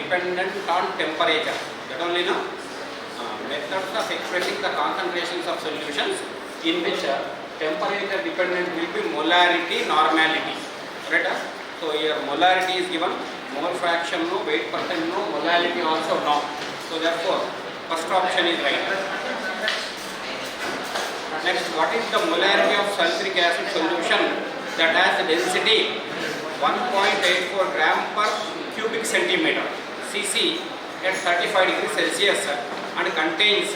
dependent on temperature. That only no methods of expressing the concentrations of solutions in which temperature dependent will be molarity, normality. Right? So here molarity is given, mole fraction no, weight percent no, molality also no. So therefore first option is right. Next, what is the molarity of sulfuric acid solution that has the density 1.84 gram per cubic centimeter Cc at 35 degrees Celsius and contains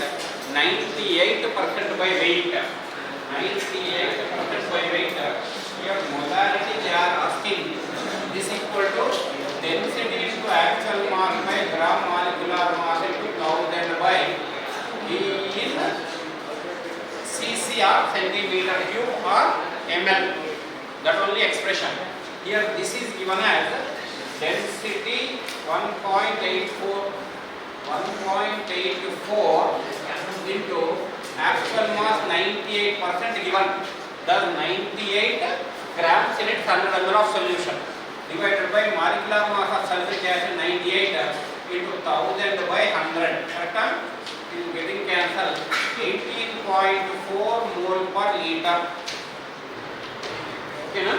98% by weight. 98% by weight. Here molarity they are asking this equal to density into actual mass by gram molecular mass into 1000 by E in Cc or centimeter cube or ml. That only expression. Here this is given as density 1.84 into actual mass 98% given. Thus 98 grams in its 100 ml of solution divided by molecular mass of sulfuric acid 98 into 1000 by 100. Correct? Is getting cancelled. 18.4 mole per liter. Okay, na?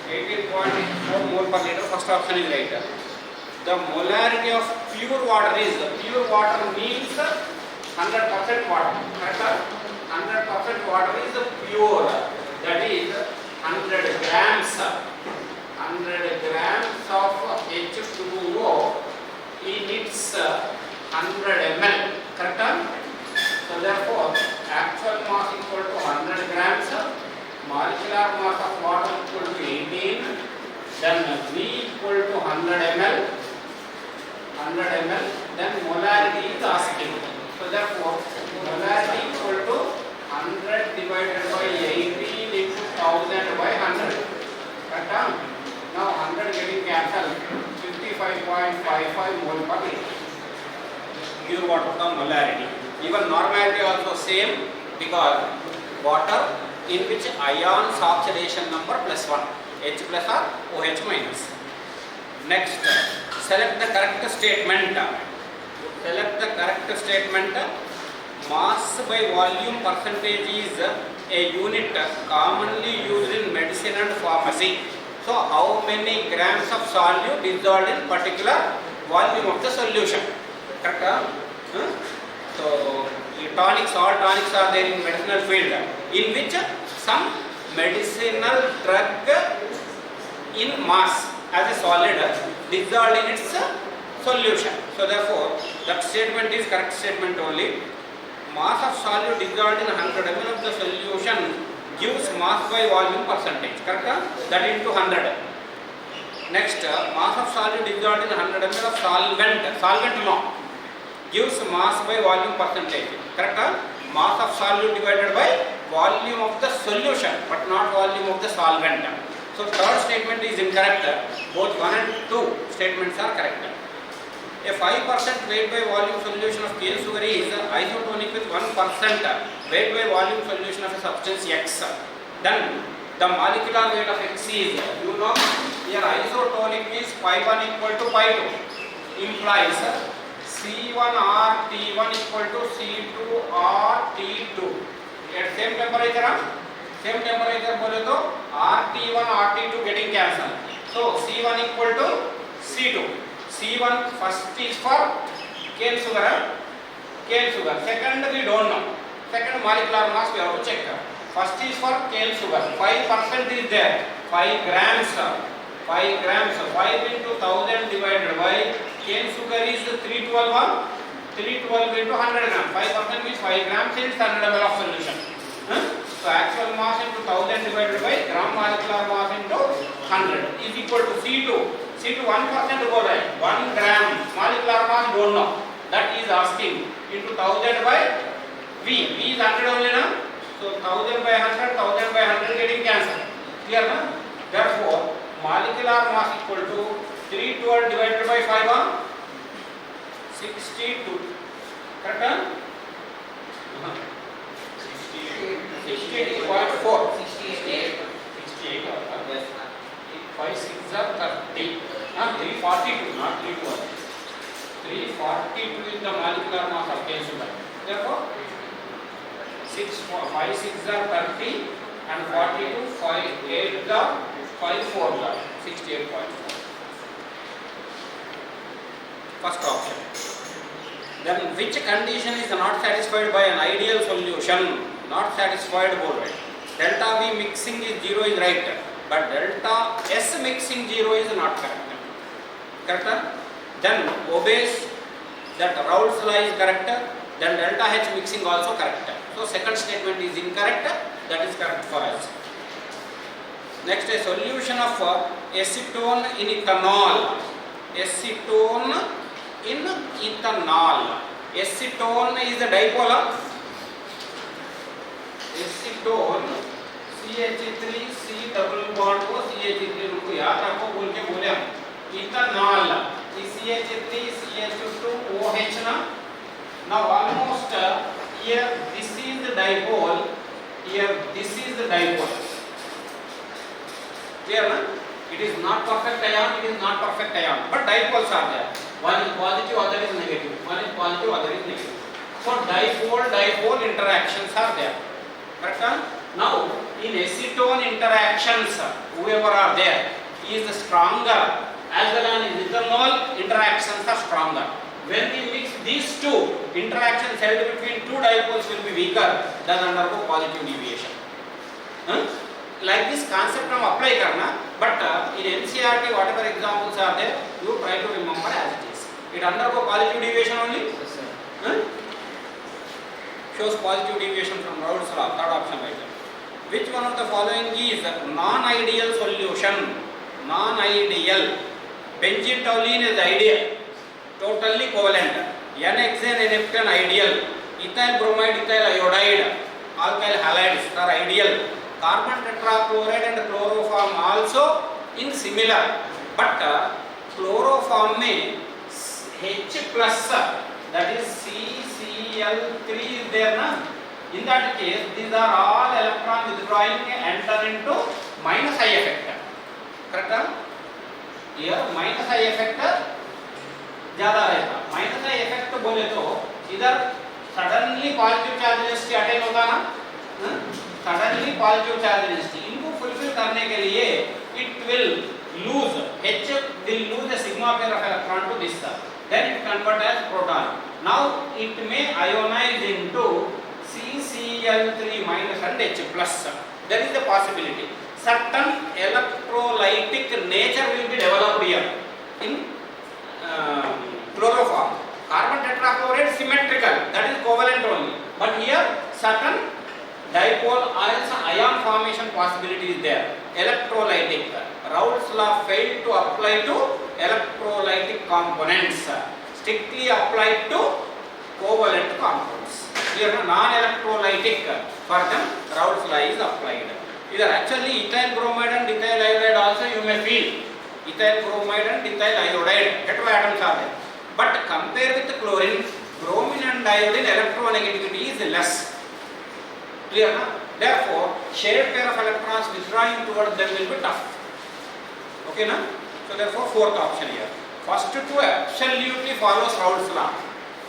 18.4 mole per liter. First option is right. The molarity of pure water is, pure water means 100% water. Correct? 100% water is pure. That is 100 grams. 100 grams of H2O in its 100 ml. Correct? So therefore actual mass equal to 100 grams, molecular mass of water equal to 18, then V equal to 100 ml, then molarity is asking. So therefore molarity equal to 100 divided by 18 into 1000 by 100. Correct? Now 100 getting cancelled, 55.55 mole per liter. Pure water का molarity. Even normality also same because water in which ions oxidation number +1, H plus or OH minus. Next, select the correct statement. Select the correct statement. Mass by volume percentage is a unit commonly used in medicine and pharmacy. So how many grams of solute dissolved in particular volume of the solution? Correct? So tonics, all tonics are there in medicinal field, in which some medicinal drug in mass as a solid dissolved in its solution. So therefore that statement is correct statement only. Mass of solute dissolved in 100 ml of the solution gives mass by volume percentage. Correct? That into 100. Next, mass of solute dissolved in 100 ml of solvent no, gives mass by volume percentage. Correct? Mass of solute divided by volume of the solution, but not volume of the solvent. So third statement is incorrect. Both 1 and 2 statements are correct. A 5% weight by volume solution of cane sugar is isotonic with 1% weight by volume solution of a substance X. Then the molecular weight of X is, you know, here isotonic means pi1 equal to pi2, implies C1 RT1 equal to C2 RT2. At same temperature, बोले तो RT1 RT2 getting cancelled. So C1 equal to C2. C1 first is for cane sugar. Second we don't know. Second molecular mass we have to check. First is for cane sugar. 5% is there. 5 grams. 5 into 1000 divided by cane sugar is 312. 312 into 100 grams. 5% means 5 grams is 100 ml of solution. So actual mass into 1000 divided by gram molecular mass into 100 is equal to C2. C2 1% go right. 1 gram molecular mass don't know. That is asking into 1000 by V. V is 100 only now. So 1000 by 100, 1000 by 100 getting cancelled. Clear na? Therefore molecular mass equal to 312 divided by 5 62. Correct? 68.4. 68. 5 6 are 30. 342, not 312. 342 is the molecular mass of K-sugar. Therefore, 5 6 are 30 and 42, 5 8 the 5 4 the 68.4. First option. Then which condition is not satisfied by an ideal solution? Not satisfied both. Delta V mixing is 0 is right, but delta S mixing 0 is not correct. Correct? Then obeys that Raoult's law is correct. Then delta H mixing also correct. So second statement is incorrect. That is correct for us. Next, a solution of acetone in ethanol. Acetone in ethanol. Acetone is a dipolar. Acetone CH3 C double bond को CH3 को याद रखो बोल के बोले हम. Ethanol CH3 CH2 OH ना. Now almost here this is the dipole. Here this is the dipole. Clear na? It is not perfect ion. It is not perfect ion. But dipoles are there. One is positive, other is negative. One is positive, other is negative. So dipole interactions are there. Correct? Now in acetone interactions, whoever are there is stronger, as well as in ethanol interactions are stronger. When we mix these two, interactions held between two dipoles will be weaker, then undergo positive deviation. Like this concept हम apply करना, but in NCERT whatever examples are there, you try to remember as it is. It undergo positive deviation only. Yes, sir. Shows positive deviation from Raoult's law. Third option right. Which one of the following is non-ideal solution? Non-ideal. Benzene is ideal. Totally covalent. N-hexane, N-heptane ideal. Ethyl bromide, ethyl iodide, alkyl halides are ideal. Carbon tetrachloride and chloroform also in similar, but chloroform में H plus, that is CCl3 is there na. In that case, these are all electron withdrawing enter into minus I effect. Correct? Here minus I effect ज़्यादा रहता. Minus I effect बोले तो इधर suddenly positive charge density attain होता ना. Suddenly positive charge density. इनको fulfill करने के लिए it will lose, H will lose a sigma pair of electron to this. Then it convert as proton. Now it may ionize into CCl3 minus and H plus. There is a possibility. Certain electrolytic nature will be developed here in chloroform. Carbon tetrachloride symmetrical, that is covalent only. But here certain dipole ion formation possibility is there. Electrolytic. Raoult's law failed to apply to electrolytic components. Strictly applied to covalent compounds. Here non-electrolytic, for them Raoult's law is applied. Either actually ethyl bromide and ethyl iodide also you may feel. Ethyl bromide and ethyl iodide heteroatoms are there. But compare with chlorine, bromine and iodine electronegativity is less. Clear na? Therefore, shared pair of electrons withdrawing towards them will be tough. Okay na? So therefore, fourth option here. First two absolutely follows Raoult's law.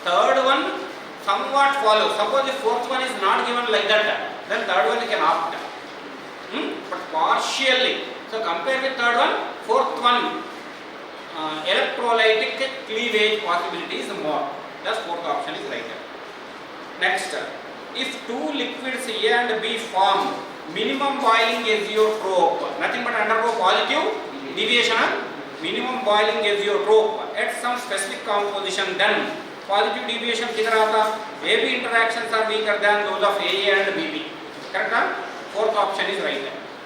Third one somewhat follows. Suppose the fourth one is not given like that, then third one you can opt. But partially. So compare with third one, fourth one electrolytic cleavage possibility is more. Thus fourth option is right. Next, if two liquids A and B form minimum boiling azeotrope, nothing but undergo positive deviation, minimum boiling azeotrope at some specific composition, then positive deviation किधर आता? AB interactions are weaker than those of AA and BB. Correct? Fourth option is right.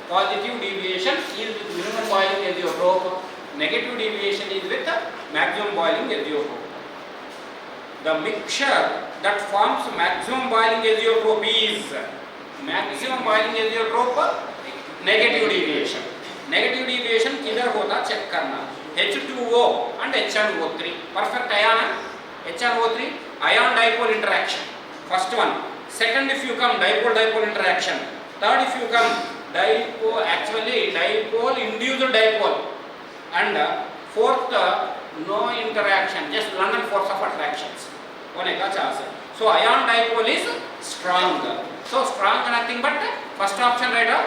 Positive deviation is with minimum boiling azeotrope. Negative deviation is with maximum boiling azeotrope. The mixture that forms maximum boiling azeotrope is maximum boiling azeotrope negative deviation. Negative deviation किधर होता check करना. H2O and HNO3. Perfect ion. HNO3 ion dipole interaction. First one. Second, if you come dipole interaction. Third, if you come dipole, actually dipole induced dipole. And fourth, no interaction, just London force of attractions होने का chance है. So ion dipole is strong. So strong nothing but first option right now.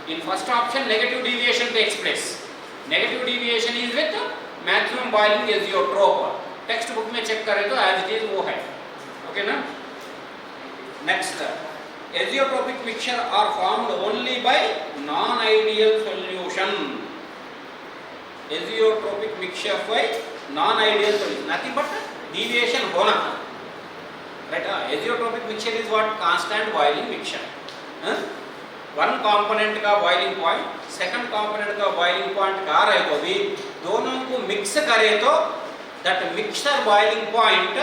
In first option negative deviation takes place. Negative deviation is with maximum boiling azeotrope. Text book में check करें तो as it is वो है. Okay ना? Next, azeotropic mixture are formed only by non-ideal solution. Azeotropic mixture by non-ideal solution. Nothing but deviation होना. Right? Azeotropic mixture is what? Constant boiling mixture. One component का boiling point, second component का boiling point का रहे तो भी दोनों को mix करे तो that mixture boiling point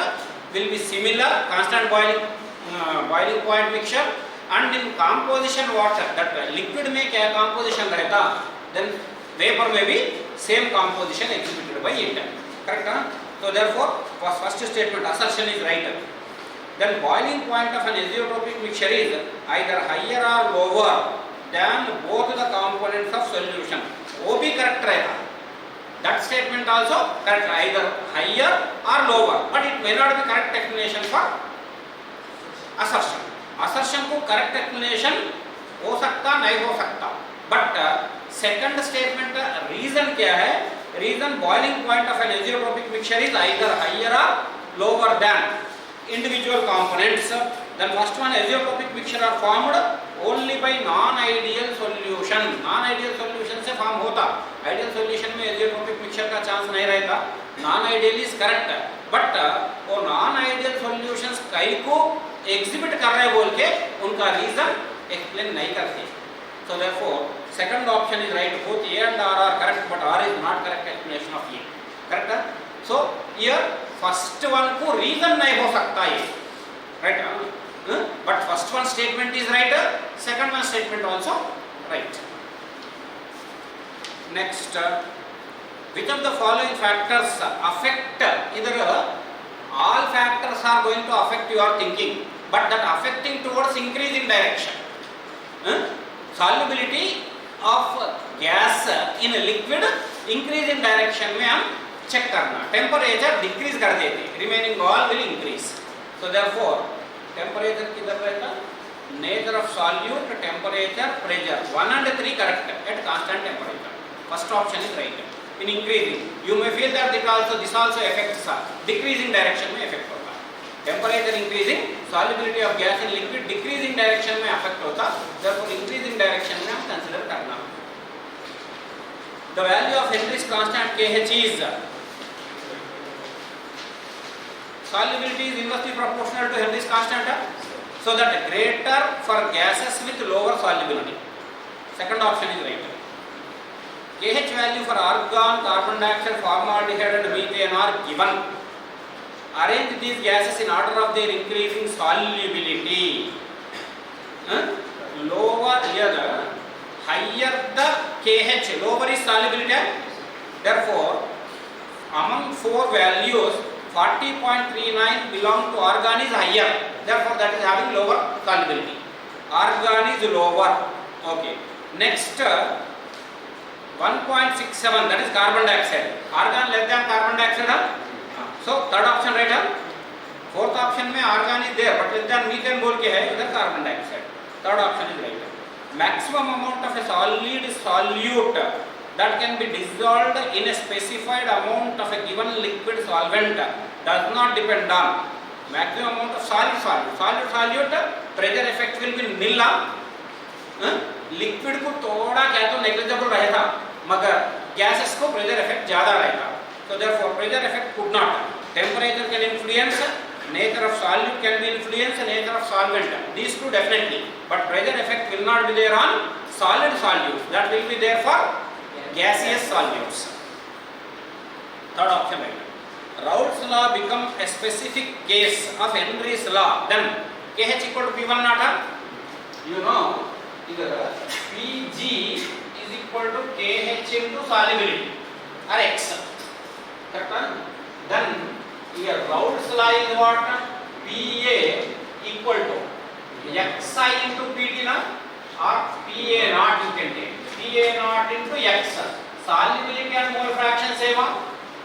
will be similar, constant boiling point mixture, and in composition water that liquid में क्या composition रहता, then vapor में भी same composition exhibited by it. Correct? So therefore first statement assertion is right. Then boiling point of an azeotropic mixture is either higher or lower than both the components of solution. वो भी correct रहेगा. That statement also correct, either higher or lower, but it may not be correct explanation for assertion. Assertion को correct explanation हो सकता नहीं हो सकता. But second statement reason क्या है? Reason boiling point of an azeotropic mixture is either higher or lower than individual components. Then first one, azeotropic mixture are formed only by non-ideal solution. Non-ideal solution से form होता. Ideal solution में azeotropic mixture का chance नहीं रहता. Non-ideal is correct. But वो non-ideal solutions कई को exhibit कर रहे बोल के उनका reason explain नहीं करते. So therefore second option is right. Both A and R are correct, but R is not correct explanation of A. Correct? So here first one को reason नहीं हो सकता ये, right? But first one statement is right, second one statement also right. Next, which of the following factors affect? Either all factors are going to affect your thinking, but that affecting towards increasing direction. Solubility of gas in a liquid increase in direction में हम check करना. Temperature decrease कर देते, remaining all will increase. So therefore temperature किधर रहता? Nature of solute, temperature, pressure 1 and 3 correct at constant temperature. First option is right. In increasing, you may feel that this also affects decreasing direction में affect होता. Temperature increasing, solubility of gas in liquid decreasing direction में affect होता. Therefore increasing direction में हम consider करना. The value of Henry's constant KH is solubility is inversely proportional to Henry's constant, so that greater for gases with lower solubility. Second option is right. KH value for argon, carbon dioxide, formaldehyde and methane are given. Arrange these gases in order of their increasing solubility. Lower here, higher the KH, lower is solubility. Therefore, among four values, 40.39 belong to argon is higher. Therefore, that is having lower solubility. Argon is lower. Okay. Next, 1.67, that is carbon dioxide. Argon less than carbon dioxide. So third option right है. Fourth option में argon is there, but less than methane बोल के है इधर carbon dioxide. Third option is right. Maximum amount of a solid solute that can be dissolved in a specified amount of a given liquid solvent does not depend on maximum amount of solid solute. Pressure effect will be nil. Liquid को थोड़ा क्या तो negligible रहेगा, मगर gases को pressure effect ज़्यादा रहेगा. So therefore pressure effect could not. Temperature can influence, nature of solute can be influenced, nature of solvent. These two definitely, but pressure effect will not be there on solid solutes. That will be there for gaseous solutes. Third option right. Raoult's law become a specific case of Henry's law. Then KH equal to P1 not. You know, either Pg is equal to KH into solubility or X. Correct? Then here Raoult's law is what? Pa equal to Xi into Pt na, or Pa naught you can take. Pa naught into X. Solubility and mole fraction same.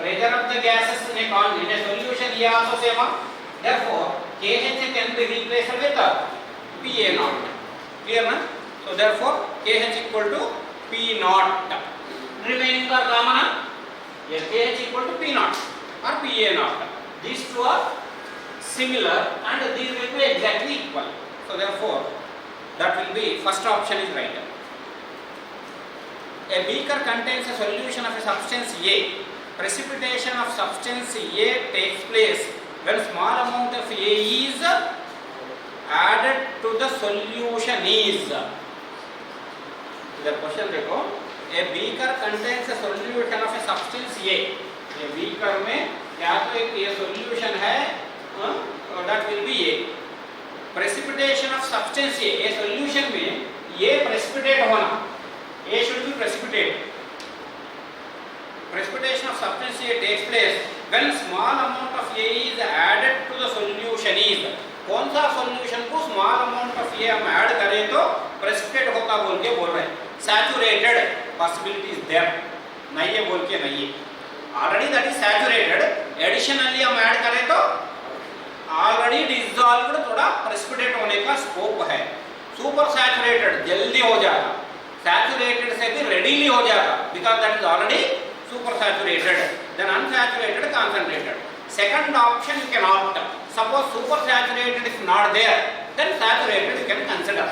pressure of the gases in a solution here also same. Therefore, KH can be replaced with PA naught. Clear na? So therefore, KH equal to P naught. Remaining are common. Yes, KH equal to P naught or PA naught. These two are similar and these will be exactly equal. So therefore, that will be first option is right. A beaker contains a solution of a substance A. Precipitation of substance A takes place when small amount of A is added to the solution is. The question देखो, a beaker contains a solution of a substance A. A beaker में क्या तो एक ये solution है, that will be A. Precipitation of substance A. A solution में ये precipitate होना. A should be precipitate. Precipitation of substance A takes place when small amount of A is added to the solution is. कौन सा solution को small amount of A हम add करें तो precipitate होता बोल के बोल रहे हैं. Saturated possibility is there. नहीं है बोल के नहीं है. Already that is saturated. Additionally हम add करें तो already dissolved थोड़ा precipitate होने का scope है. Super saturated जल्दी हो जाता. Saturated से भी readily हो जाता. Because that is already super saturated. Then unsaturated concentrated. Second option you can opt. Suppose super saturated is not there, then saturated you can consider.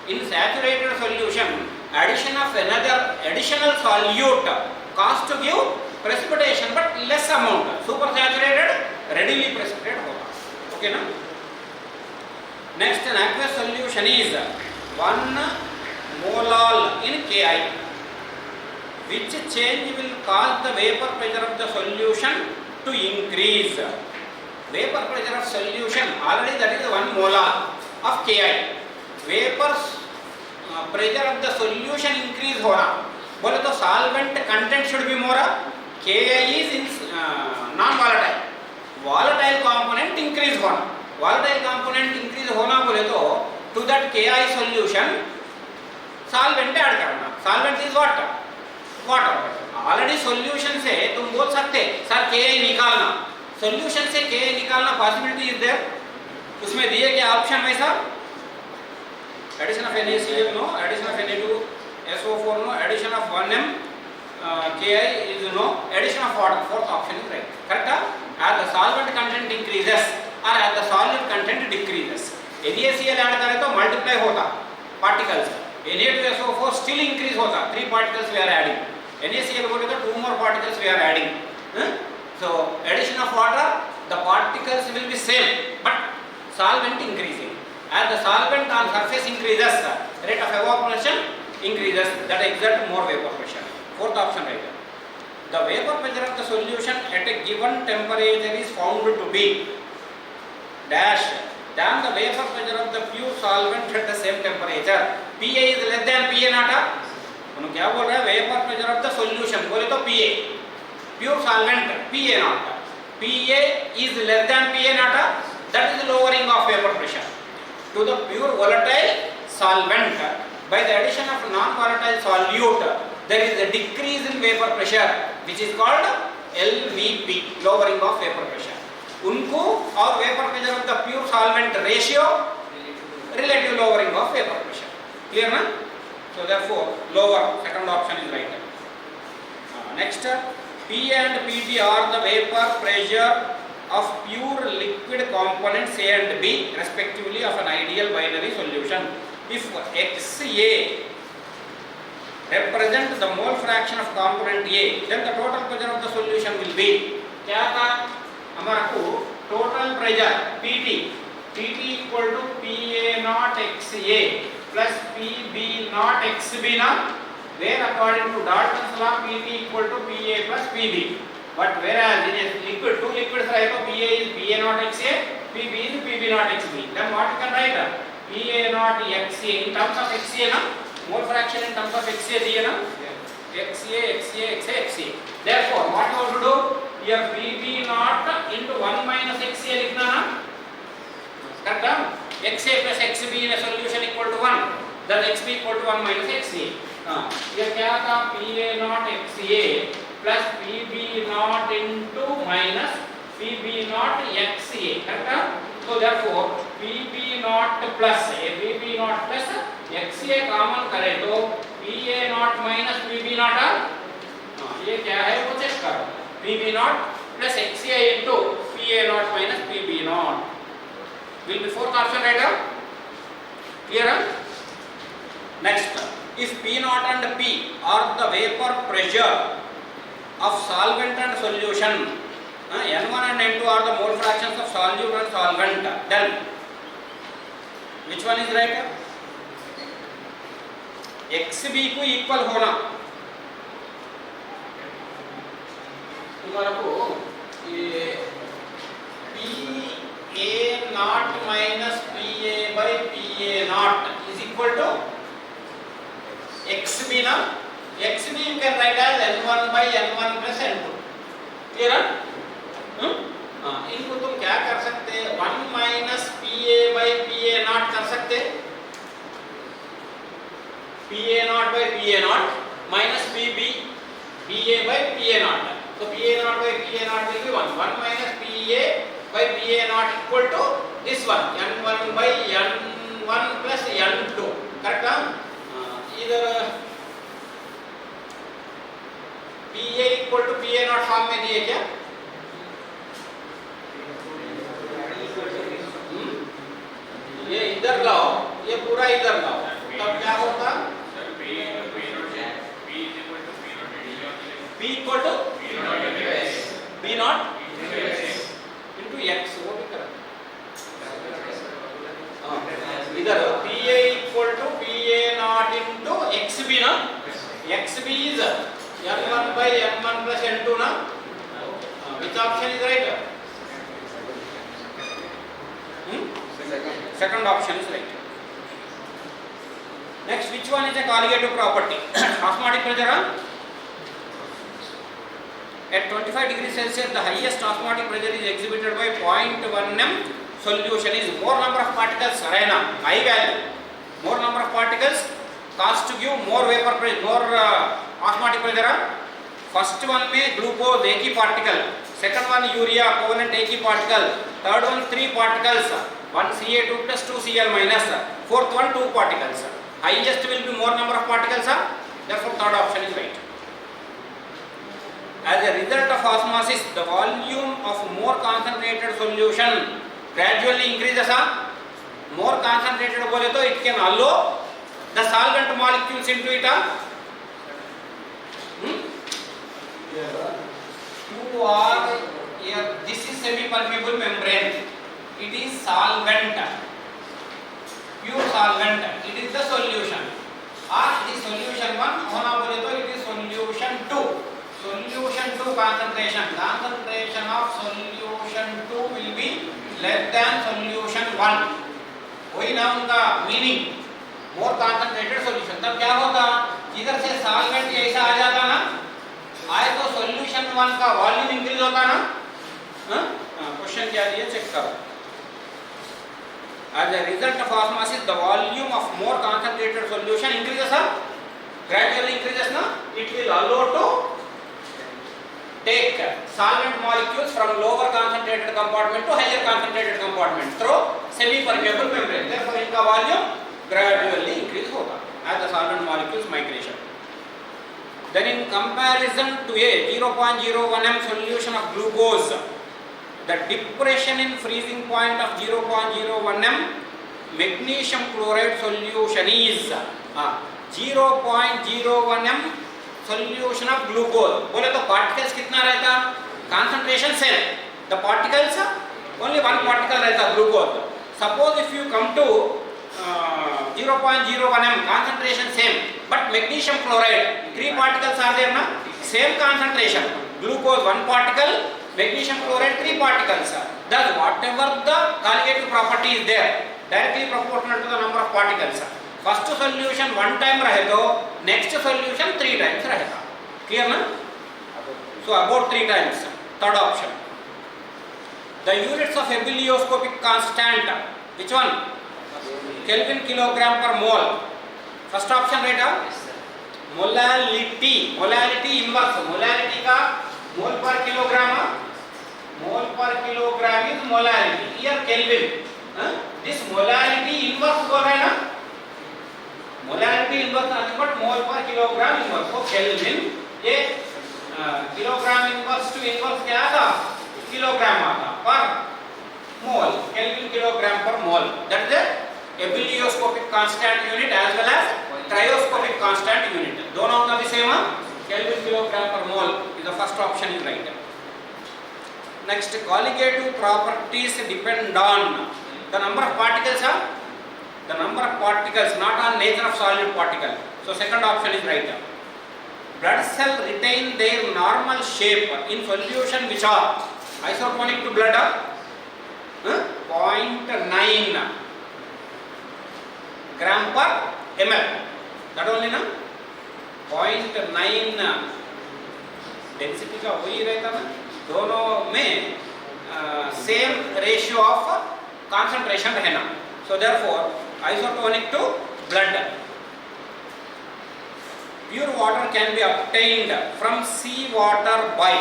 In saturated solution, addition of another additional solute cause to give precipitation but less amount. Super saturated readily precipitate होगा. Okay ना? Next, an aqueous solution is 1 molal in Ki. Which change will cause the vapor pressure of the solution to increase? Vapor pressure of solution already that is 1 molar of Ki. Vapor pressure of the solution increase हो रहा. बोले तो solvent content should be more. Ki is in non-volatile. Volatile component increase होना. Volatile component increase होना बोले तो to that Ki solution solvent add करना. Solvent is what? Water. Already solution से तुम बोल सकते सर Ki निकालना. Solution से Ki निकालना possibility is there. उसमें दिए क्या option वैसा? Addition of NaCl no, addition of Na2SO4 no, addition of 1m Ki is no, addition of water. Fourth option is right. Correct? As the solvent content increases or as the solid content decreases. NaCl add करें तो multiply होता particles. Na2SO4 still increase होता. 3 particles we are adding. NaCl बोले तो 2 more particles we are adding. So addition of water, the particles will be same, but solvent increasing. As the solvent on surface increases, rate of evaporation increases. That exert more vapor pressure. Fourth option right there. The vapor pressure of the solution at a given temperature is found to be dash than the vapor pressure of the pure solvent at the same temperature. Pa is less than Pa naught. उन्होंने क्या बोल रहा है? Vapor pressure of the solution बोले तो Pa. Pure solvent Pa naught. Pa is less than Pa naught. That is lowering of vapor pressure. To the pure volatile solvent, by the addition of non-volatile solute, there is a decrease in vapor pressure, which is called LVP, lowering of vapor pressure. उनको और vapor pressure of the pure solvent ratio, relative lowering of vapor pressure. Clear ना? So therefore, lower. Second option is right. Next, P and Pt are the vapor pressure of pure liquid components A and B respectively of an ideal binary solution. If XA represent the mole fraction of component A, then the total pressure of the solution will be क्या था हमारा को total pressure PT equal to PA naught XA plus PB naught XB ना, where according to Dalton's law PT equal to PA plus PB. But whereas in a liquid, two liquids रहे तो PA is PA naught XA, PB is PB naught XB. Then what you can write? PA naught XA in terms of XA ना, mole fraction in terms of XA दिए ना, XA. Therefore, what you have to do? Here PB naught into 1 minus XA लिखना ना, correct? XA plus XB in a solution equal to 1. Then XB equal to 1 minus XA. ये क्या था? PA naught XA plus Pb naught into minus Pb naught XA, correct? So therefore Pb naught plus Pb naught plus XA common करें तो Pa naught minus Pb naught ये क्या है वो check करो. Pb naught plus XA into Pa naught minus Pb naught will be fourth option, right? Clear? Next, if P naught and P are the vapor pressure of solvent and solution, N1 and N2 are the mole fractions of solute and solvent, then which one is right? XB को equal होना तुम्हारा को ये PA naught minus PA by PA naught is equal to XB ना. XB you can write as N1 by N1 plus N2. Clear? इनको तुम क्या कर सकते हैं? 1 minus PA by PA naught कर सकते हैं. PA naught by PA naught minus PB PA by PA naught. So PA naught by PA naught will be 1. 1 minus PA by PA naught equal to this one, N1 by N1 plus N2. Correct? Either PA equal to PA naught form में दिए क्या? ये इधर लाओ, ये पूरा इधर लाओ, तब क्या होता? P equal to P naught into X. वो भी करें. इधर PA equal to PA naught into XB ना. XB is N1 by N1 plus N2 ना. Which option is right? Second option is right. Next, which one is a colligative property? Osmotic pressure. At 25 degrees Celsius, the highest osmotic pressure is exhibited by 0.1 m. Solution is more number of particles, high value. More number of particles cause to give more vapor pressure, more osmotic pressure. First one में glucose एक ही particle, second one urea covalent एक ही particle, third one 3 particles, one Ca2 plus 2 Cl minus, fourth one 2 particles. Highest will be more number of particles, therefore third option is right. As a result of osmosis, the volume of more concentrated solution gradually increases. More concentrated बोले तो it can allow the solvent molecules into it. You are here. This is semi-permeable membrane. It is solvent, pure solvent. It is the solution. It is solution one. होना बोले तो it is solution two. Solution 2 concentration. Concentration of solution 2 will be less than solution 1. वही ना उनका meaning. More concentrated solution. तब क्या होगा? इधर से solvent ऐसा आ जाता ना? आए तो solution 1 का volume increase होता ना? Question क्या दिया चेक करो. As a result of osmosis, the volume of more concentrated solution increases. Gradually increases ना? It will allow to take solvent molecules from lower concentrated compartment to higher concentrated compartment through semi-permeable membrane. Therefore, इनका volume gradually increase होगा as the solvent molecules migration. Then, in comparison to a 0.01 m solution of glucose, the depression in freezing point of 0.01 m magnesium chloride solution is 0.01 m solution of glucose. बोले तो particles कितना रहता? Concentration same. The particles only one particle रहता glucose. Suppose if you come to 0.01 m concentration same, but magnesium chloride 3 particles are there na? Same concentration. Glucose 1 particle, magnesium chloride 3 particles. Thus whatever the colligative property is there, directly proportional to the number of particles. First solution 1 time रहे तो next solution 3 times रहेगा. Clear ना? So about 3 times. Third option. The units of ebullioscopic constant. Which one? Kelvin kilogram per mole. First option right? Molality, molality inverse, molality का mole per kilogram, mole per kilogram is molality, here kelvin, this molality inverse बोल रहे हैं ना, molality inverse nothing but mole per kilogram inverse, तो kelvin, ये kilogram inverse to inverse क्या आता, kilogram आता per mole, kelvin kilogram per mole, that is ebullioscopic constant unit as well as cryoscopic constant unit, दोनों का भी same है, kelvin kilogram per mole is the first option is right. Next, colligative properties depend on the number of particles, the number of particles, not on nature of solid particle. So second option is right. Blood cells retain their normal shape in solution which are isotonic to blood, 0.9 gram per ml. That only ना 0.9 density का वही रहता ना, दोनों में same ratio of concentration रहना. So therefore isotonic to blood. Pure water can be obtained from sea water by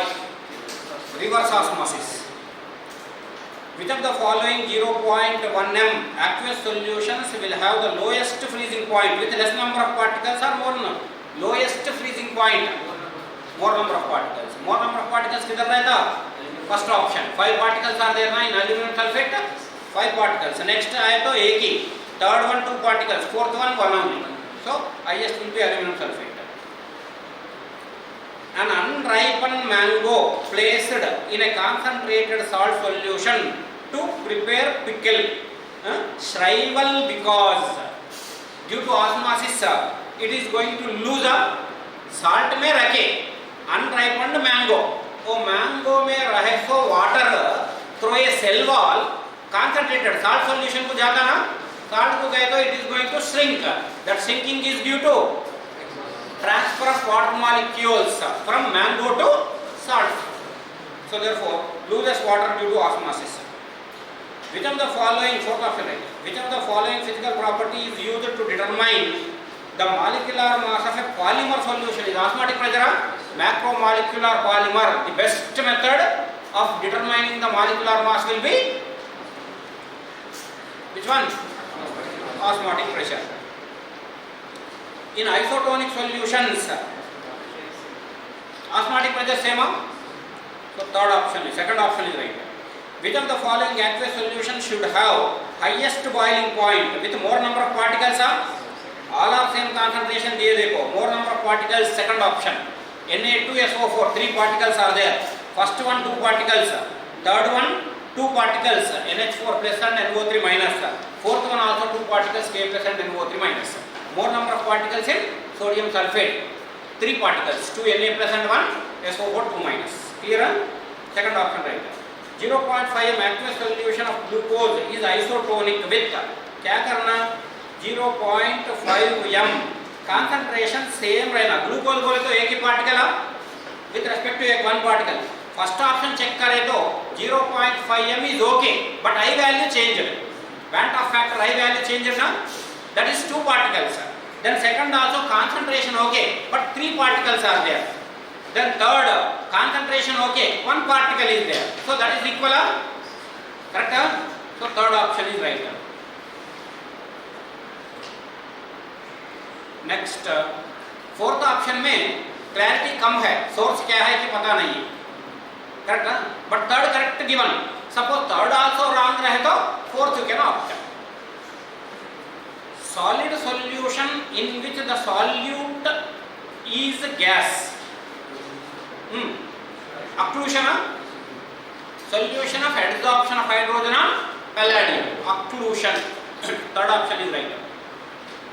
reverse osmosis. Which of the following 0.1 m aqueous solutions will have the lowest freezing point with less number of particles or more lowest freezing point, more number of particles. More number of particles किधर रहता, first option, 5 particles are there ना in aluminum sulfate, 5 particles. Next आए तो एक ही, third one 2 particles, fourth one 1 only. So highest will be aluminum sulfate. An unripened mango placed in a concentrated salt solution to prepare pickle, shrivel because due to osmosis it is going to lose salt में रखे. अनराइपेंड mango, वो mango में रहे so water through a cell wall concentrated salt solution को जाता ना, salt को गए तो it is going to shrink, that shrinking is due to transfer of water molecules from mango to salt. So therefore loses water due to osmosis. Which of the following, fourth option, which of the following physical property is used to determine the molecular mass of a polymer solution? Is osmotic pressure, macromolecular polymer. The best method of determining the molecular mass will be which one? Osmotic pressure. In isotonic solutions, osmotic pressure same. So third option is, second option is right. Which of the following aqueous solution should have highest boiling point with more number of particles? All are same concentration दिए देखो, more number of particles, second option. Na2SO4, 3 particles are there. First one 2 particles, third one 2 particles, NH4 plus and NO3 minus. Fourth one also 2 particles, K plus and NO3 minus. More number of particles in sodium sulfate, 3 particles, 2 Na plus and 1 SO4 2 minus. Clear? Second option right. 0.5 aqueous solution of glucose is isotonic with, क्या करना, 0.5 m concentration same रहना. Glucose बोले तो एक ही particle with respect to एक 1 particle. First option check करें तो 0.5 m is okay but I value change, van't of factor I value change ना, that is 2 particles. Then second also concentration okay but 3 particles are there. Then third, concentration okay, 1 particle is there. So that is equal, correct? So third option is right. Next, fourth option में clarity कम है, source क्या है कि पता नहीं है, correct? But third correct given. Suppose third also wrong रहे तो fourth you can opt. Solid solution in which the solute is gas. Occlusion, solution of adsorption of hydrogen on palladium, occlusion. Third option is right.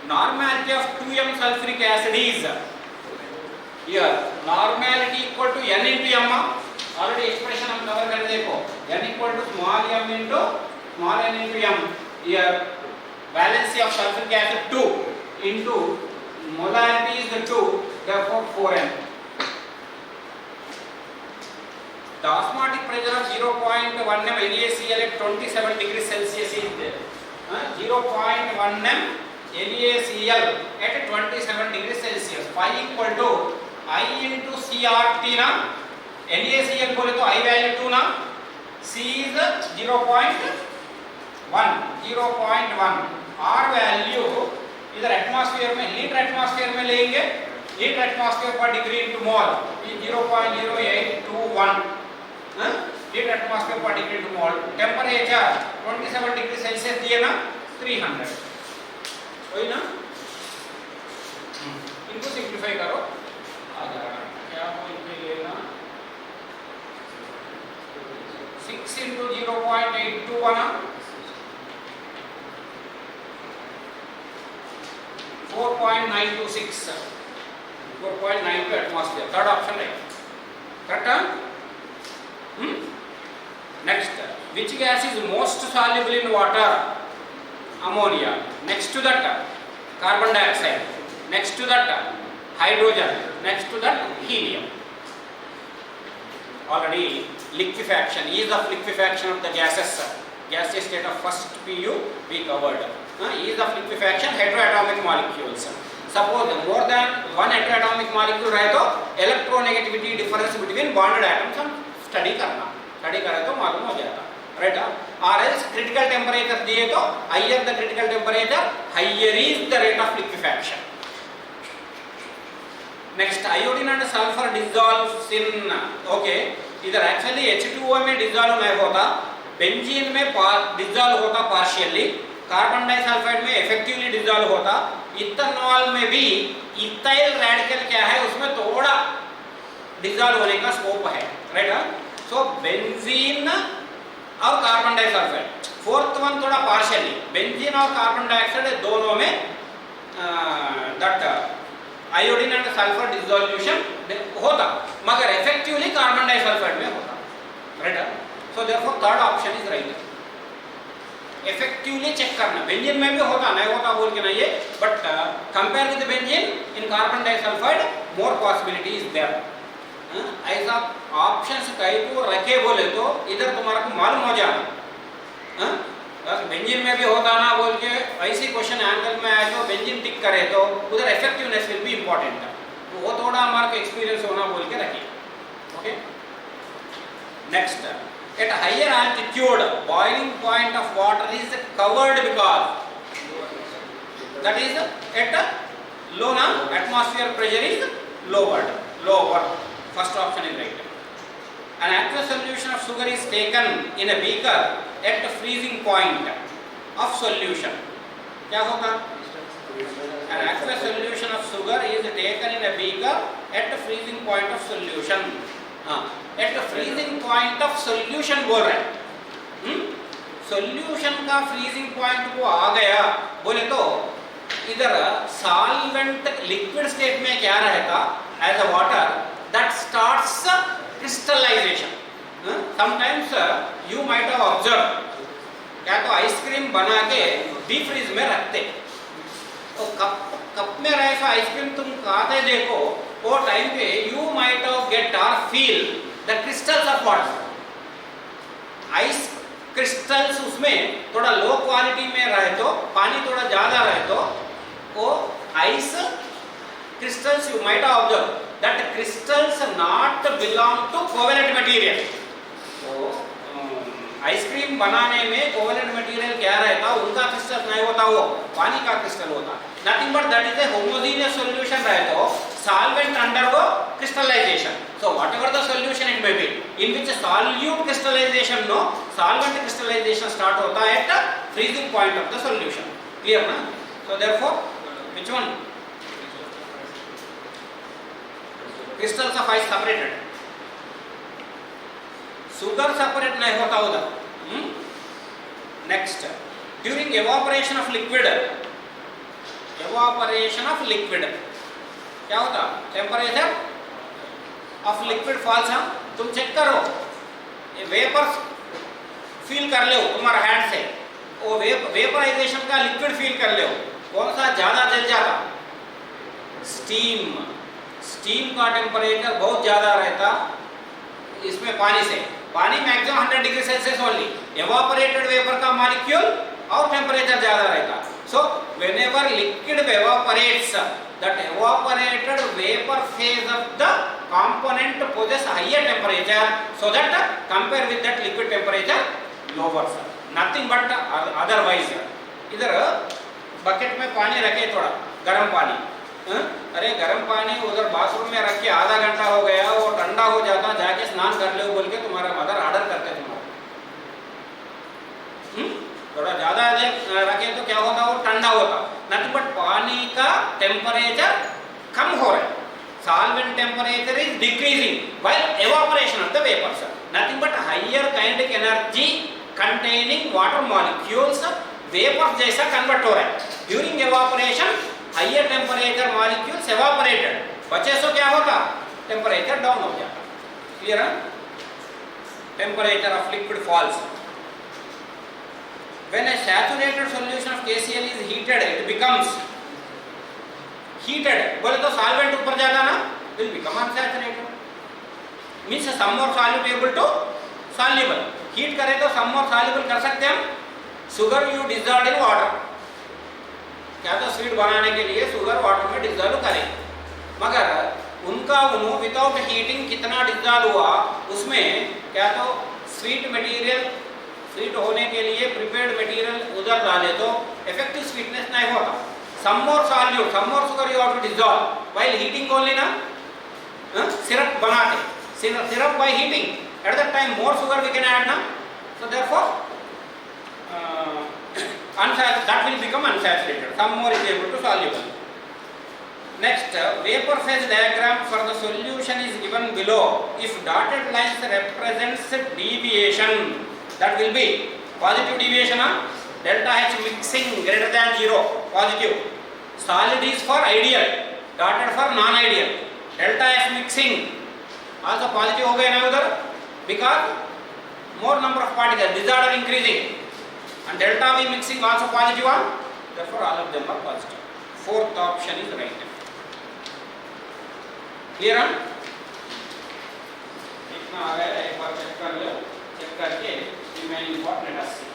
Normality of 2m sulfuric acid is here, normality equal to n into m. Already expression हम cover कर देखो, n equal to small m into small n into m. Here valency of sulfuric acid 2 into molarity is the 2, therefore 4n. The osmotic pressure of 0.1 m NaCl at 27 degrees Celsius is there. 0.1 m NaCl at 27 degrees Celsius. Phi equal to I into CRT ना. NaCl बोले तो I value 2 ना. C is 0.1. R value इधर atmosphere में, litre atmosphere में लेंगे, litre atmosphere पर degree into मोल, ये 0.0821 लीटर एटमॉस्फेयर पर डिग्री इंटू मोल. टेम्परेचर 27 डिग्री सेल्सियस दिए ना, 300 वही ना. इनको सिंप्लीफाई करो, आ जाएगा. क्या वो इनके लेना 6 into 0.821 4.926 4.92 atmosphere. Third option right. Correct? Next, which gas is most soluble in water? Ammonia. Next to that, carbon dioxide. Next to that, hydrogen. Next to that, helium. Already liquefaction, ease of liquefaction of the gases, gaseous state of first PU we covered. Ease of liquefaction, heteroatomic molecules. Suppose more than one heteroatomic molecule रहे तो electronegativity difference between bonded atoms हम study करना, study करे तो मालूम हो जाता, right? Or else critical temperature दिए तो higher the critical temperature, higher is the rate of liquefaction. Next, iodine and sulfur dissolves in, okay, इधर actually H2O में dissolve नहीं होता, benzene में dissolve होता partially, कार्बन डाइसल्फाइड में इफेक्टिवली डिसॉल्व होता, इथेनॉल में भी इथाइल रेडिकल क्या है उसमें थोड़ा डिसॉल्व होने का स्कोप है, राइट? सो बेंजीन और कार्बन डाइसल्फाइड, फोर्थ वन थोड़ा पार्शियली, बेंजीन और कार्बन डाइऑक्साइड दोनों में that iodine and sulphur dissolution होता, मगर इफेक्टिवली कार्बन डाइसल्फाइड में होता, right? So therefore third option is right. Effectively check करना, बेंजीन में भी होता नहीं होता बोल के नहीं है, but compare with benzene in carbon disulphide more possibility is there. ऐसा ऑप्शंस कई को रखे बोले तो इधर तुम्हारा को मालूम हो जाए, बेंजीन में भी होता ना बोल के ऐसी क्वेश्चन एंगल में आए तो बेंजीन टिक करे तो उधर इफेक्टिवनेस विल बी इंपॉर्टेंट है, तो वो थोड़ा हमारे को एक्सपीरियंस होना बोल के रखिए. Okay, next, at higher altitude boiling point of water is covered because that is at low na atmosphere pressure is lower. First option is right. An aqueous solution of sugar is taken in a beaker at freezing point of solution. क्या होगा? An aqueous solution of sugar is taken in a beaker at freezing point of solution. At the freezing point of solution बोल रहे हैं. Solution का freezing point को आ गया बोले तो इधर सॉल्वेंट लिक्विड स्टेट में क्या रहता as a water that starts crystallisation. Sometimes you might have observe, क्या तो आइसक्रीम बना के डीप फ्रीज में रखते, तो कप में रहे तो आइसक्रीम तुम खाते देखो, वो टाइम पे यू माइट हैव गेट और feel the crystals of water, ice crystals उसमें थोड़ा लो क्वालिटी में रहे तो, पानी थोड़ा ज्यादा रहे तो वो ice crystals you might have observed that crystals not belong to covalent material. तो आइसक्रीम बनाने में कोवेलेंट मटेरियल क्या रहता, उनका क्रिस्टल नहीं होता, वो पानी का क्रिस्टल होता. Nothing but that is a homogeneous solution रहे तो solvent undergo crystallization. So whatever the solution it may be, in which solute crystallization no, solvent crystallization start होता है at the freezing point of the solution. Clear ना? So therefore which one? Crystals of ice separated. Sugar separate नहीं होता उधर. Next, during evaporation of liquid क्या होता? Temperature of liquid falls. हम तुम चेक करो, ये वेपर फील कर ले तुम्हारा हैंड से, वो वेपराइजेशन का लिक्विड फील कर ले, कौन सा ज्यादा जल जाता? स्टीम का टेम्परेचर बहुत ज्यादा रहता इसमें पानी से. पानी maximum 100 degree Celsius only. Evaporated vapour का मॉलिक्यूल और टेम्परेचर ज्यादा रहता. So whenever liquid evaporates, that evaporated vapor phase of the component possess higher temperature, so that compare with that liquid temperature lower sir. Nothing but otherwise. इधर bucket में पानी रखे थोड़ा गर्म पानी, अरे गर्म पानी उधर बाथरूम में रख के आधा घंटा हो गया, वो ठंडा हो जाता, जाके स्नान कर ले बोल के तुम्हारा मदर ऑर्डर करते तुम्हारा, थोड़ा ज्यादा रखे तो क्या होता, वो ठंडा होता। नथिंग बट पानी का टेम्परेचर कम हो रहा है, solvent temperature is decreasing while evaporation of the vapors, nothing but higher kinetic energy containing water molecules vapors जैसा convert हो रहा है। during evaporation higher temperature molecules evaporated, बचे सो क्या होता, temperature down हो जाता। clear है? temperature of liquid falls when a saturated solution of KCl is heated, it becomes heated, बोले तो solvent ऊपर जाता ना, will become unsaturated, means some more soluble to soluble, heat करें तो some more soluble कर सकते हैं हम। sugar you dissolve in water, क्या तो स्वीट बनाने के लिए शुगर वाटर में डिजॉल्व करें, मगर उनका विदाउट हीटिंग कितना डिजॉल्व हुआ, उसमें क्या तो स्वीट मटेरियल, स्वीट होने के लिए प्रिपेयर्ड मटेरियल उधर डाले तो इफेक्टिव स्वीटनेस नहीं होता। some more solute, some more sugar you have to dissolve while heating only ना, syrup बनाते, syrup by heating, at that time more sugar we can add ना, so therefore that will become unsaturated, some more is able to soluble. Next, vapor phase diagram for the solution is given below. If dotted lines represents deviation, that will be positive deviation, delta H mixing greater than 0, positive. Solid is for ideal, dotted for non-ideal. Delta H mixing also positive हो गए ना उधर, because more number of particles, disorder increasing, and delta V mixing also positive one, therefore all of them are positive. Fourth option is right. Clear है? इतना आ गया, एक बार check कर लो, check करके remaining part let us see.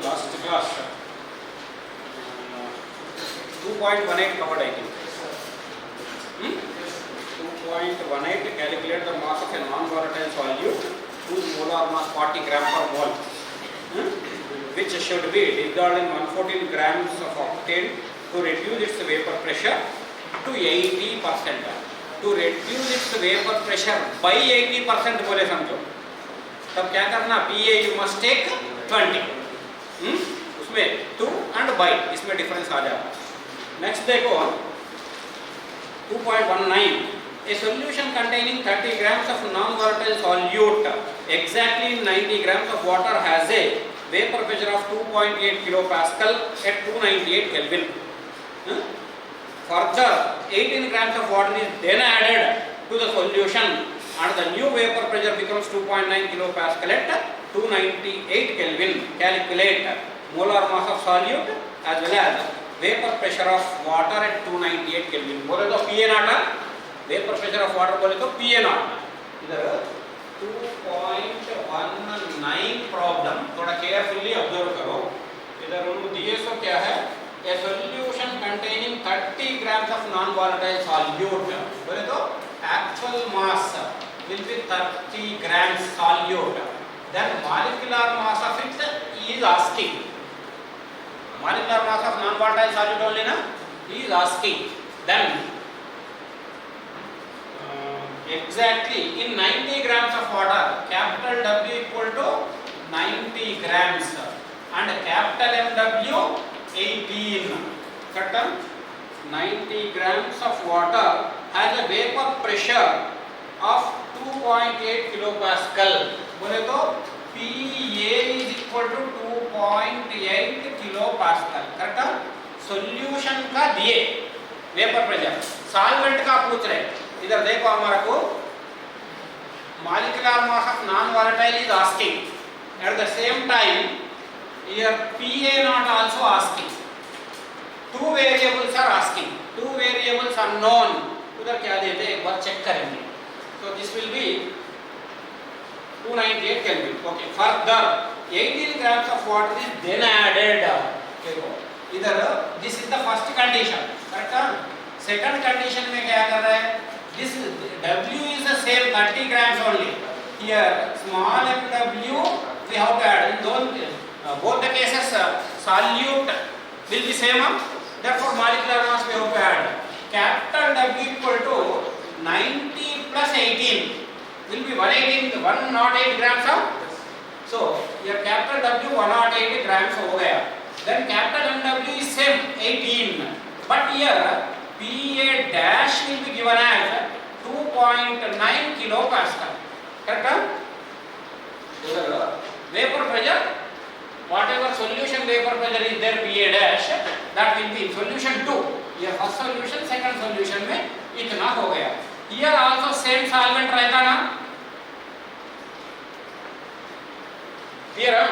Last class 2.18 covered, I think. 2.18 calculate the mass of a non-volatile solute whose molar mass 40 gram per mole, which should be dissolved in 114 grams of octane to reduce its vapor pressure to 80%. To reduce its vapor pressure by 80% बोले समझो, तब क्या करना, PA you must take 20, उसमें 2 and by, इसमें difference आ जाता। Next देखो 2.19, a solution containing 30 grams of non-volatile solute exactly 90 grams of water has a vapor pressure of 2.8 kilopascal at 298 Kelvin. Further, 18 grams of water is then added to the solution and the new vapor pressure becomes 2.9 kilopascal at 298 Kelvin. Calculate molar mass of solute as well as vapor pressure of water at 298 Kelvin. बोले तो PA naught, vapor pressure of water बोले तो PA naught. इधर 2.19 problem थोड़ा carefully observe करो. इधर उनको दिए सो क्या है, a solution containing 30 grams of non volatile solute. बोले तो actual mass will be 30 grams solute. Then molecular mass of it is asking. Molecular mass of non volatile solute only na, he is asking. Then exactly in 90 grams of water, capital W equal to 90 grams and capital MW 18. Correct? 90 grams of water has a vapor pressure of 2.8 kilopascal. बोले तो PA is equal to 2.8 kilopascal. Correct? Solution का दिए vapour pressure, solvent का पूछ रहे. इधर देखो हमारा को molecular mass of non volatile is asking. At the same time here PA not also asking. Two variables are asking. Two variables unknown. उधर क्या देते हैं एक बार चेक करेंगे. So this will be 298 Kelvin. Okay. Further, 18 grams of water is then added. देखो इधर this is the first condition. Correct? Second condition में क्या कर रहा है? This W is the same 30 grams only. Here small mw we have to add. In both the cases solute will be same. Therefore molecular mass we have to add. Capital W equal to 90 plus 18 will be 108 grams of. So your capital W 108 grams हो गया. Then capital MW is same 18. But here PA dash will be given as 2.9 kilopascal. Correct? Vapor pressure, whatever solution vapor pressure is there PA dash, that will be in solution 2. Here first solution, second solution में इतना हो गया. Here also same solvent रहता ना. Here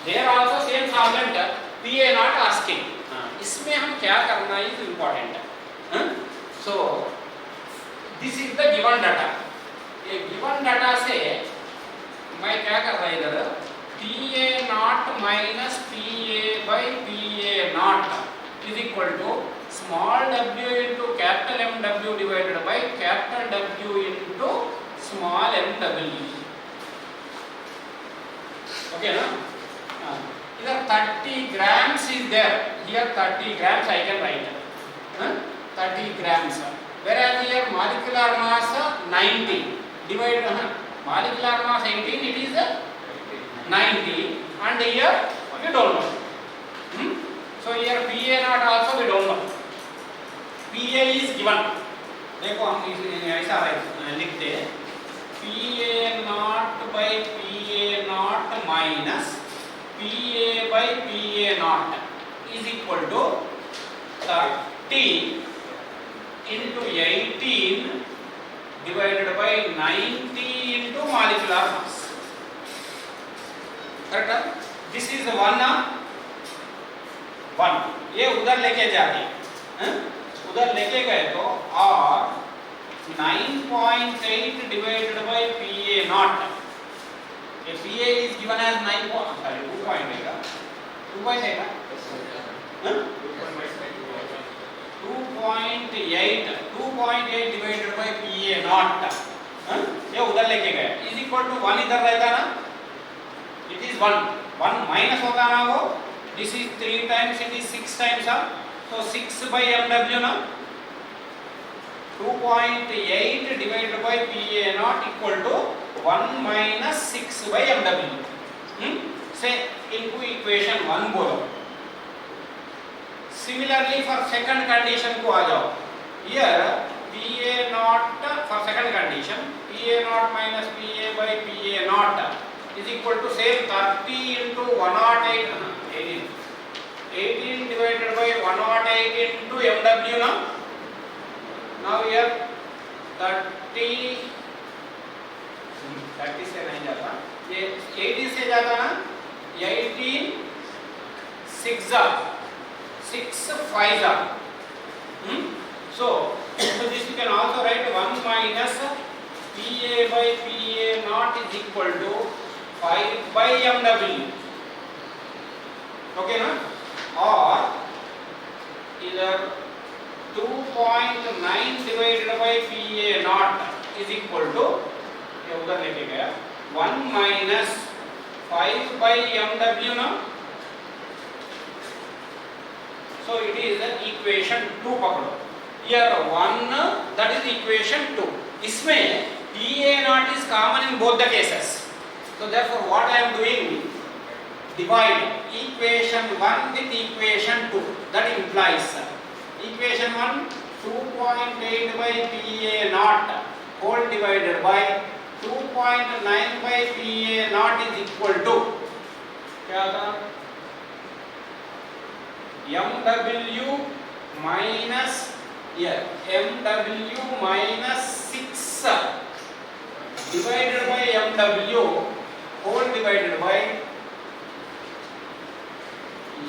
there also same solvent PA not asking. इसमें हम क्या करना है is important. So this is the given data. ये given data से मैं क्या कर रहा इधर PA naught minus PA by PA naught is equal to small w into capital MW divided by capital W into small mw. Okay ना? इधर 30 grams is there. Here 30 grams I can write. 30 grams. Whereas here molecular mass 90 divided molecular mass 18, it is 90 and here we don't know. So here PA naught also we don't know. PA is given. देखो हम ऐसा लिखते हैं PA naught by PA naught minus PA by PA naught is equal to 30 into 18 divided by 90 into molecular mass. Correct? This is one. ये उधर लेके जाते हैं, उधर लेके गए तो और 9.8 divided by PA naught. PA is given as 2.8. 2.8 divided by PA naught. ये उधर लेके गए is equal to 1 इधर रहता ना, it is 1 minus होता ना वो, this is 3 times, it is 6 times up, so 6 by MW ना, 2.8 divided by PA naught equal to 1 minus 6 by MW. Say into equation 1 बोलो. Similarly for second condition को आ जाओ. Here PA naught for second condition, PA naught minus PA by PA naught is equal to say 30 into 108, 18. 18 divided by 108 into MW now. Now here 30 से नहीं जाता, ये 80 से जाता ना, 18 6 5 so this you can also write 1 minus PA by PA naught is equal to 5 by MW. Okay na? Or either 2.9 divided by PA naught is equal to, ये उधर लेके गया, 1 minus 5 by MW ना. So it is equation 2 पकड़ो. Here 1 that is equation 2. इसमें PA naught is common in both the cases. So therefore what I am doing, divide equation 1 with equation 2. That implies equation 1 2.8 by PA naught whole divided by 2.9 by PA naught is equal to क्या था, MW minus here MW minus 6 divided by MW whole divided by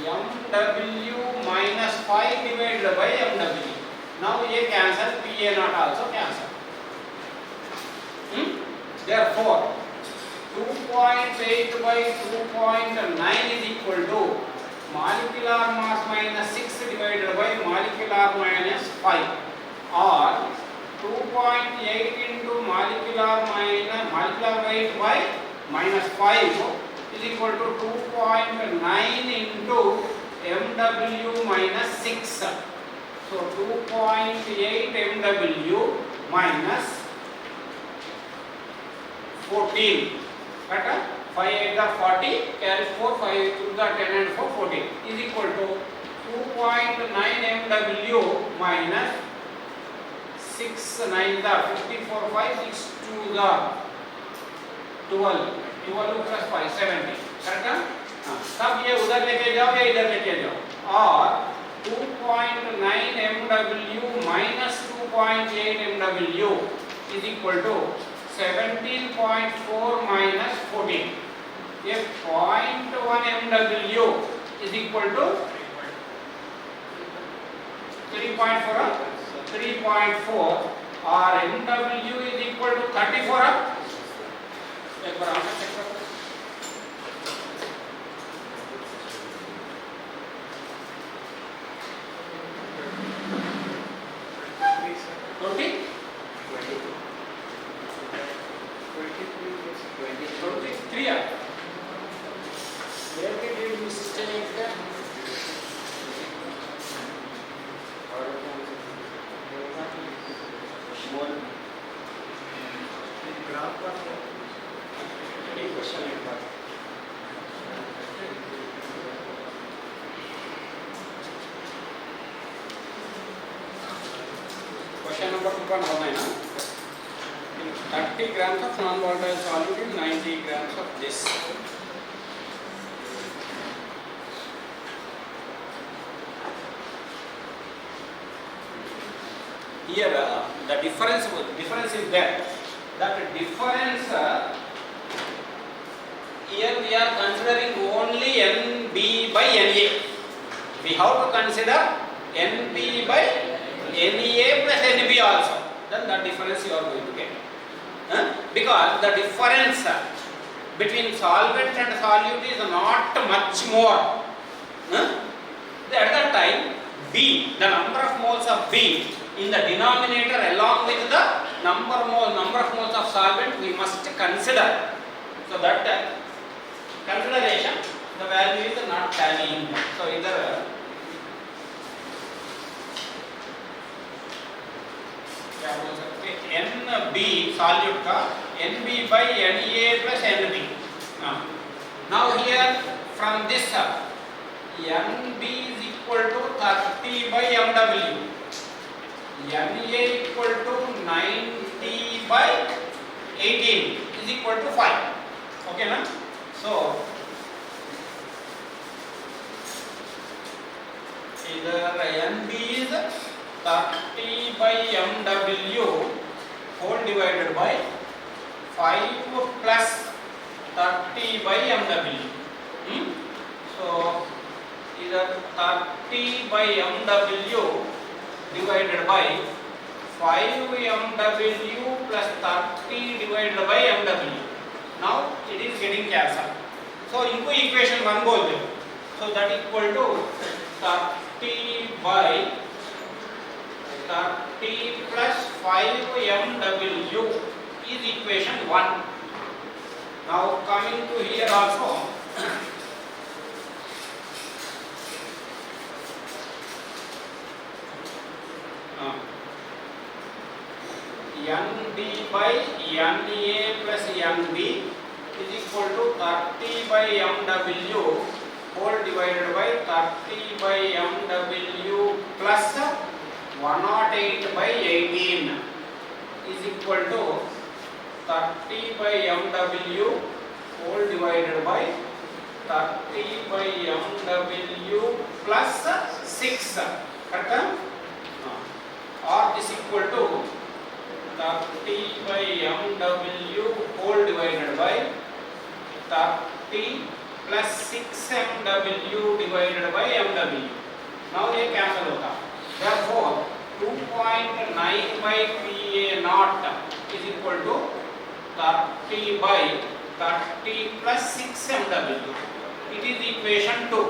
MW minus 5 divided by MW. Now ये cancel, PA naught also cancel. Therefore 2.8 by 2.9 is equal to molecular mass minus 6 divided by molecular minus 5, or 2.8 into molecular weight by minus 5 is equal to 2.9 into MW minus 6. So 2.8 MW minus 14. Right? 5 8 are 40, carry 4, 5 2 are 10 and 4 14 is equal to 2.9 MW minus 6 9 are 54 5 6 2 are 12 plus 5 70. Correct? तब ये उधर लेके जाओ या इधर लेके जाओ, और 2.9 MW minus 2.8 MW is equal to 17.4 minus 14. ये 0.1 MW is equal to 3.4 3.4 और MW is equal to 34. एक बार आंसर चेक करो. Question number 2.19. 30 grams of non-volatile solute in 90 grams of this. Here the difference is there. That difference here we are considering only NB by NA. We have to consider NB by NA plus NB also. Then the difference you are going to get. Because the difference between solvent and solute is not much more. At that time, B, the number of moles of B in the denominator along with the number of moles of solvent we must consider. So that consideration, the value is not tallying. So either NB solute का NB by NA plus NB. Now here from this NB is equal to 30 by MW. NA equal to 90 by 18 is equal to 5. Okay na? So either NB is 30 by MW whole divided by 5 plus 30 by MW. So either 30 by MW divided by 5 MW plus 30 divided by MW. Now it is getting cancelled. So inko equation 1 बोलते हो. So that equal to 30 by 30 plus 5 MW is equation 1. Now coming to here also. ND by NA plus NB is equal to 30 by MW whole divided by 30 by MW plus 108 by 18 is equal to 30 by MW whole divided by 30 by MW plus 6. Correct? Or is equal to 30 by MW whole divided by 30 plus 6 MW divided by MW. Now ये cancel होता. Therefore 2.9 by PA naught is equal to 30 by 30 plus 6 MW. It is equation 2.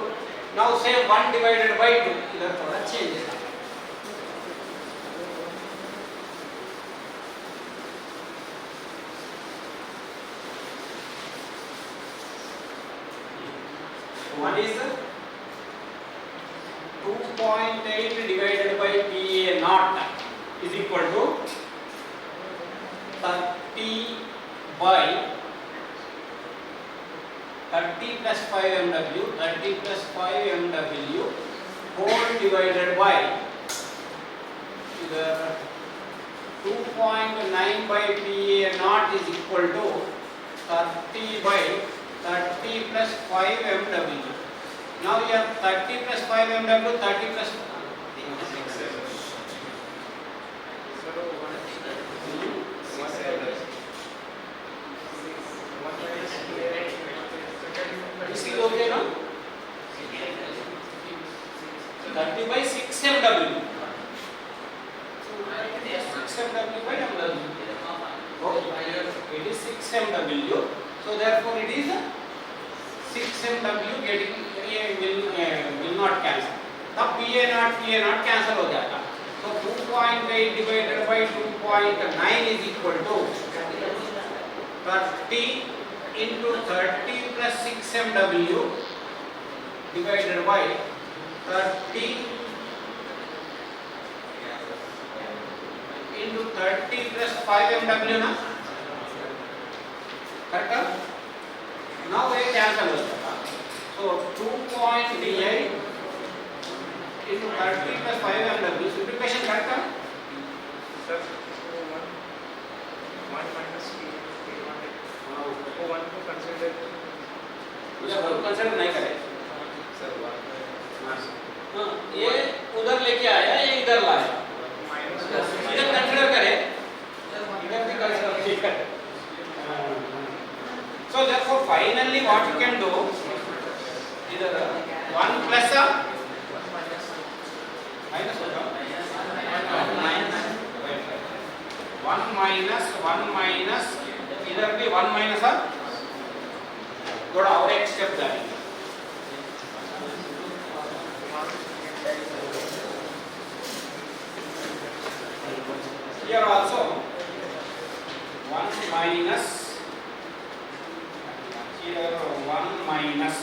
Now say 1 divided by 2. इधर थोड़ा change है. One is 2.8 divided by PA naught is equal to 30 by 30 plus 5 MW, 30 plus 5 MW whole divided by either 2.9 by PA naught is equal to 30 by 30 plus 5 MW. Now here 30 plus 5 MW, 30 plus this is okay now? 30 by 6 MW. 6 MW by MW. Okay. It is 6 MW. So therefore it is 6 MW getting will not cancel. तब PA not cancel हो जाता. So 2.8 divided by 2.9 is equal to 30 into 30 plus 6 MW divided by 30 into 30 plus 5 MW ना. Correct? Now ये cancel हो जाता. So 2.8 into 30 plus 5 MW simplification correct? Sir, 1 minus P, one को consider. या वो consider नहीं करे. Sir, 1 हाँ ये उधर लेके आया ये इधर लाया. minus इधर consider करे. इधर भी consider ठीक है. So therefore finally what you can do either 1 plus minus 1 minus इधर भी 1 minus थोड़ा और एक स्टेप जाएंगे. Here also 1 minus here 1 minus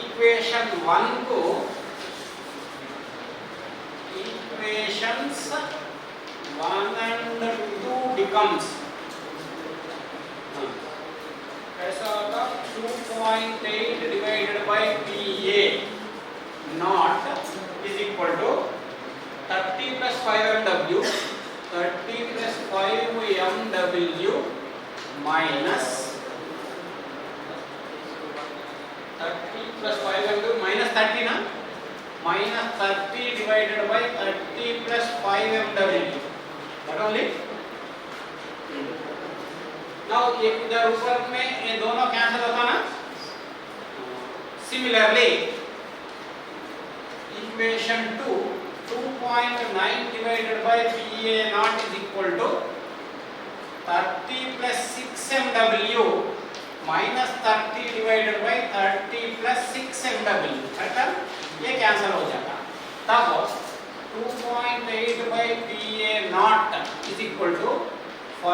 equation 1 को equations 1 and 2 becomes ऐसा होगा 2.8 divided by PA naught is equal to 30 plus 5 MW 30 plus 5 MW minus 30 plus 5 MW minus 30 na? Minus 30 divided by 30 plus 5 MW. That only? Now इधर ऊपर में ये दोनों cancel होता ना? Similarly, equation 2 2.9 divided by PA naught is equal to 30 plus 6 MW minus 30 divided by 30 plus 6 MW. अर्थात ये cancel हो जाता. तब 2.8 by PA naught is equal to 5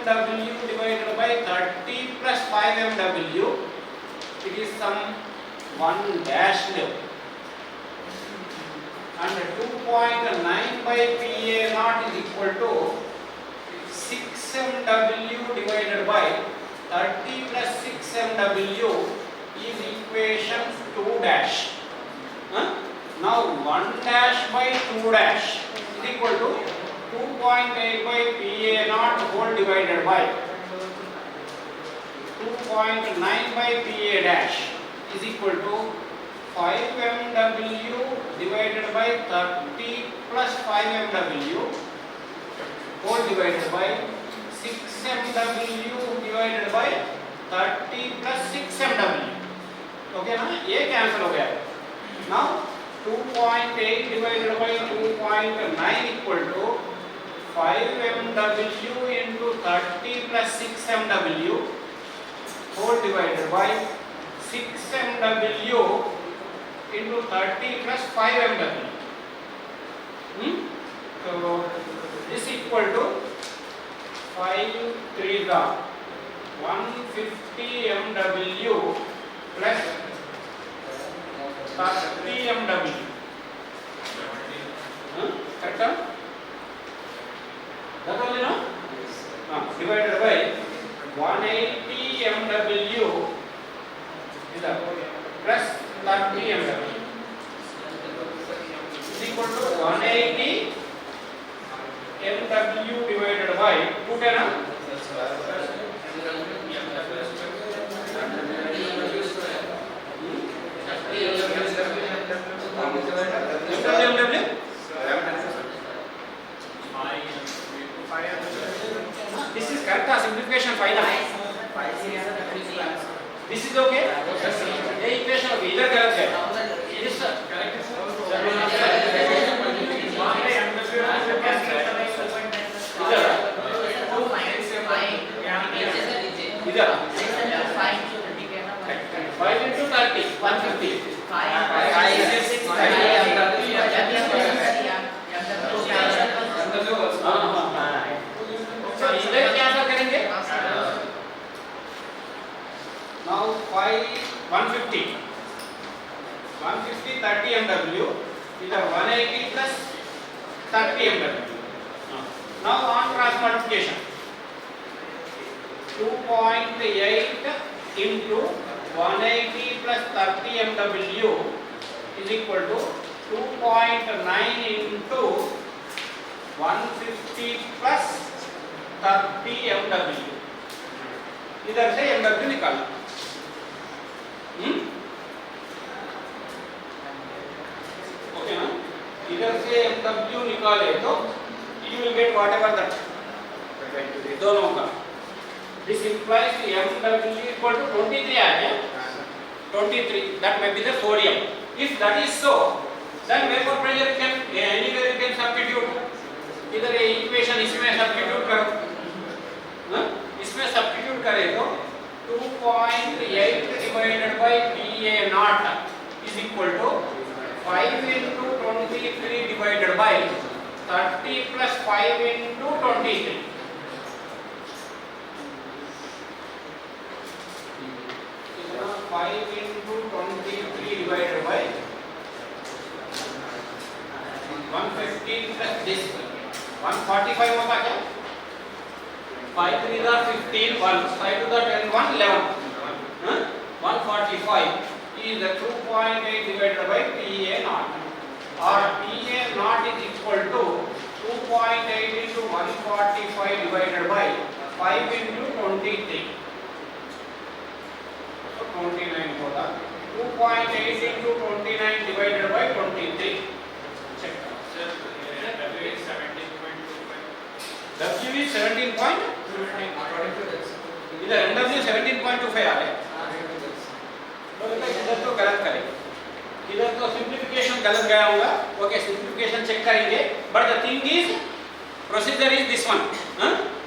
MW divided by 30 plus 5 MW. It is some 1 dash level. And 2.9 by PA naught is equal to 6 MW divided by 30 plus 6 MW is equation 2 dash. Now 1 dash by 2 dash is equal to 2.8 by PA naught whole divided by 2.9 by PA dash is equal to 5 MW divided by 30 plus 5 MW whole divided by 6 MW divided by 30 plus 6 MW. Okay ना? ये cancel हो गया. Now 2.8 divided by 2.9 equal to 5 MW into 30 plus 6 MW whole divided by 6 MW into 30 plus 5 MW. So this equal to 5 3 the 150 MW plus 30 MW. Correct? That only no? Divided by 180 MW is that plus 30 MW is equal to 180 MW divided by 210. This is correct simplification final. This is okay? ये equation okay. इधर गलत है. This correct है. इधर 5 into 30 150. इधर क्या करेंगे? Now 150 30 MW इधर 180 plus 30 MW. Now on cross multiplication 2.8 into 180 plus 30 MW is equal to 2.9 into 150 plus 30 MW. इधर से MW निकालना. ओके ना? इधर से MW निकाले तो you will get whatever that दोनों का. This implies MW equal to 23 आ गया. 23. That may be the sodium. If that is so, then vapor pressure can anywhere you can substitute. इधर ये equation इसमें substitute करो. इसमें substitute करें तो 2.8 divided by PA naught is equal to 5 into 23 divided by 30 plus 5 into 23. So 5 into 23 divided by 115 plus this 145 होता क्या? 5 3 are 15 1 5 to the 10 1 11 145 is the 2.8 divided by PA naught or PA naught is equal to 2.8 into 145 divided by 5 into 23 so 29 होता इधर NW 17.25 आ रहा है, इधर तो गलत करेंगे, इधर तो सिंप्लीफिकेशन गलत गया होगा, ओके सिंप्लीफिकेशन चेक करेंगे, but the thing is procedure is this one,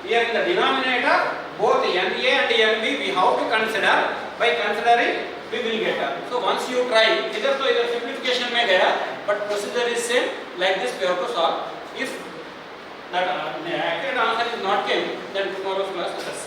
here in the denominator both NA and NB we have to consider, by considering we will get up. So once you try, इधर तो इधर simplification में गया, but procedure is same, like this we have to solve. If that accurate answer is not came, then tomorrow's class is